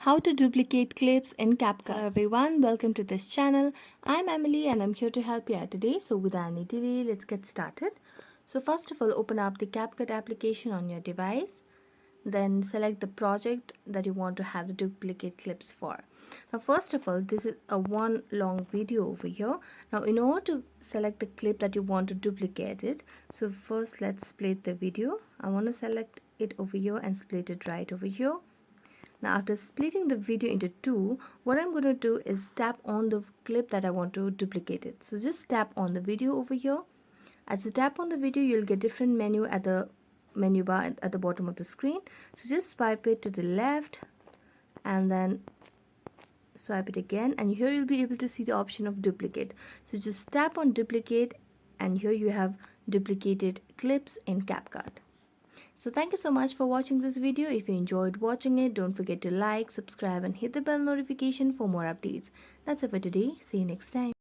How to duplicate clips in Capcut. Hello everyone, welcome to this channel. I'm Emily and I'm here to help you out today. So without any delay, let's get started. So first of all, open up the Capcut application on your device. Then select the project that you want to have the duplicate clips for. Now first of all, this is a one long video over here. Now in order to select the clip that you want to duplicate it, so first let's split the video. I want to select it over here and split it right over here. Now after splitting the video into two, what I'm going to do is tap on the clip that I want to duplicate it. So just tap on the video over here. As you tap on the video, you'll get different menu at the menu bar at the bottom of the screen. So just swipe it to the left and then swipe it again, and here you'll be able to see the option of duplicate. So just tap on duplicate and here you have duplicated clips in Capcut. So thank you so much for watching this video. If you enjoyed watching it, don't forget to like, subscribe and hit the bell notification for more updates. That's it for today. See you next time.